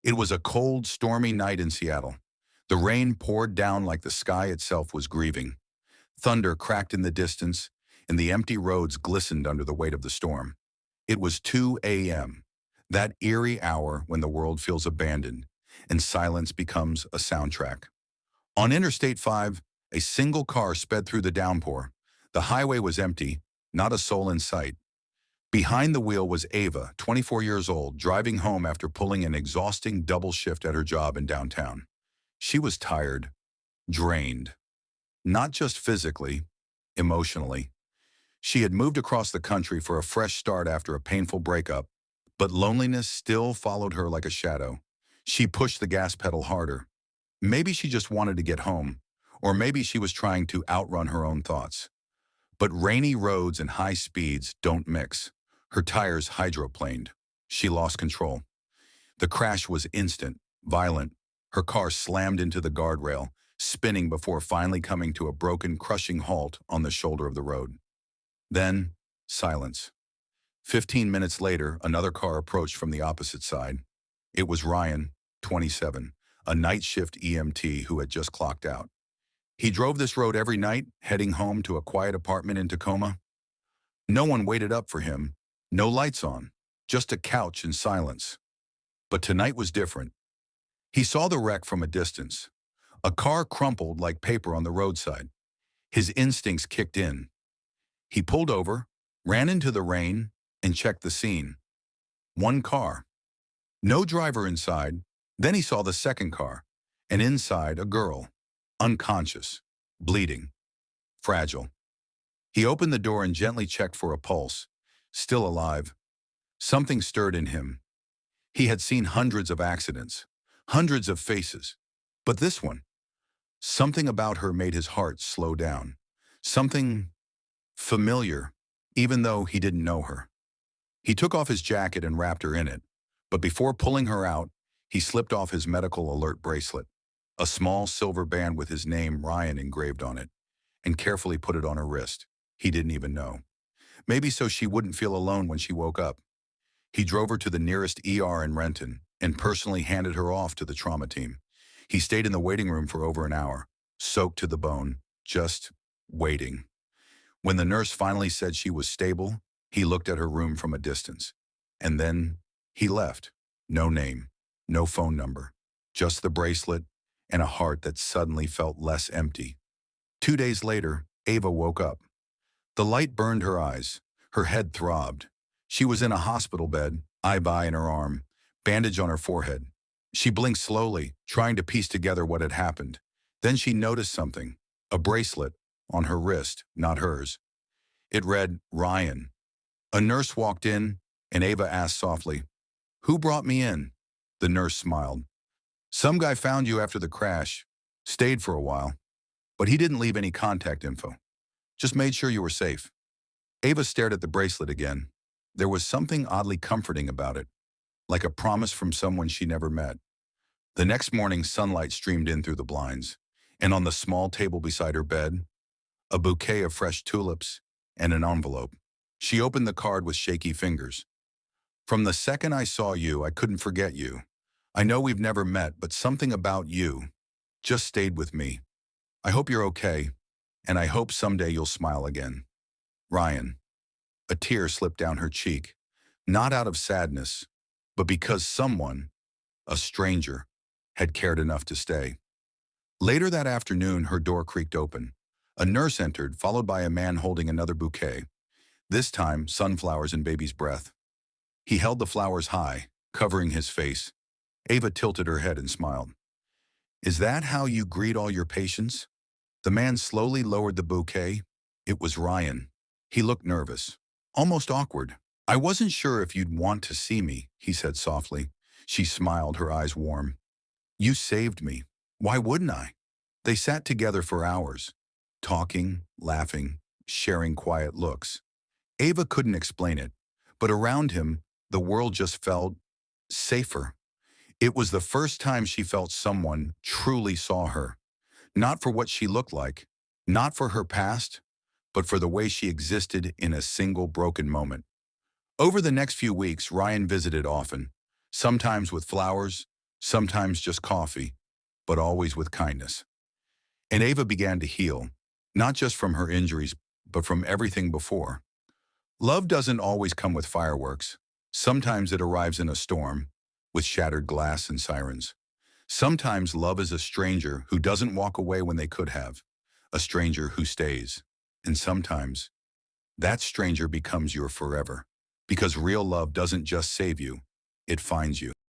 It was a cold, stormy night in Seattle. The rain poured down like the sky itself was grieving. Thunder cracked in the distance, and the empty roads glistened under the weight of the storm. It was 2 a.m., that eerie hour when the world feels abandoned and silence becomes a soundtrack. On Interstate 5, a single car sped through the downpour. The highway was empty, not a soul in sight. Behind the wheel was Ava, 24 years old, driving home after pulling an exhausting double shift at her job in downtown. She was tired, drained, not just physically, emotionally. She had moved across the country for a fresh start after a painful breakup, but loneliness still followed her like a shadow. She pushed the gas pedal harder. Maybe she just wanted to get home, or maybe she was trying to outrun her own thoughts. But rainy roads and high speeds don't mix. Her tires hydroplaned. She lost control. The crash was instant, violent. Her car slammed into the guardrail, spinning before finally coming to a broken, crushing halt on the shoulder of the road. Then, silence. 15 minutes later, another car approached from the opposite side. It was Ryan, 27, a night shift EMT who had just clocked out. He drove this road every night, heading home to a quiet apartment in Tacoma. No one waited up for him, no lights on, just a couch and silence. But tonight was different. He saw the wreck from a distance. A car crumpled like paper on the roadside. His instincts kicked in. He pulled over, ran into the rain, and checked the scene. One car. No driver inside. Then he saw the second car, and inside a girl, unconscious, bleeding, fragile. He opened the door and gently checked for a pulse. Still alive. Something stirred in him. He had seen hundreds of accidents, hundreds of faces. But this one, something about her made his heart slow down. Something familiar, even though he didn't know her. He took off his jacket and wrapped her in it. But before pulling her out, he slipped off his medical alert bracelet, a small silver band with his name, Ryan, engraved on it, and carefully put it on her wrist. He didn't even know. Maybe so she wouldn't feel alone when she woke up. He drove her to the nearest ER in Renton and personally handed her off to the trauma team. He stayed in the waiting room for over an hour, soaked to the bone, just waiting. When the nurse finally said she was stable, he looked at her room from a distance. And then he left. No name, no phone number, just the bracelet and a heart that suddenly felt less empty. 2 days later, Ava woke up. The light burned her eyes. Her head throbbed. She was in a hospital bed, eye in her arm, bandage on her forehead. She blinked slowly, trying to piece together what had happened. Then she noticed something, a bracelet on her wrist, not hers. It read, Ryan. A nurse walked in, and Ava asked softly, "Who brought me in?" The nurse smiled. "Some guy found you after the crash, stayed for a while, but he didn't leave any contact info. Just made sure you were safe." Ava stared at the bracelet again. There was something oddly comforting about it, like a promise from someone she never met. The next morning, sunlight streamed in through the blinds, and on the small table beside her bed, a bouquet of fresh tulips and an envelope. She opened the card with shaky fingers. "From the second I saw you, I couldn't forget you. I know we've never met, but something about you just stayed with me. I hope you're okay, and I hope someday you'll smile again. Ryan." A tear slipped down her cheek, not out of sadness, but because someone, a stranger, had cared enough to stay. Later that afternoon, her door creaked open. A nurse entered, followed by a man holding another bouquet, this time sunflowers and baby's breath. He held the flowers high, covering his face. Ava tilted her head and smiled. "Is that how you greet all your patients?" The man slowly lowered the bouquet. It was Ryan. He looked nervous, almost awkward. "I wasn't sure if you'd want to see me," he said softly. She smiled, her eyes warm. "You saved me. Why wouldn't I?" They sat together for hours, talking, laughing, sharing quiet looks. Ava couldn't explain it, but around him, the world just felt safer. It was the first time she felt someone truly saw her, not for what she looked like, not for her past, but for the way she existed in a single broken moment. Over the next few weeks, Ryan visited often, sometimes with flowers, sometimes just coffee, but always with kindness. And Ava began to heal, not just from her injuries, but from everything before. Love doesn't always come with fireworks. Sometimes it arrives in a storm, with shattered glass and sirens. Sometimes love is a stranger who doesn't walk away when they could have, a stranger who stays. And sometimes, that stranger becomes your forever. Because real love doesn't just save you, it finds you.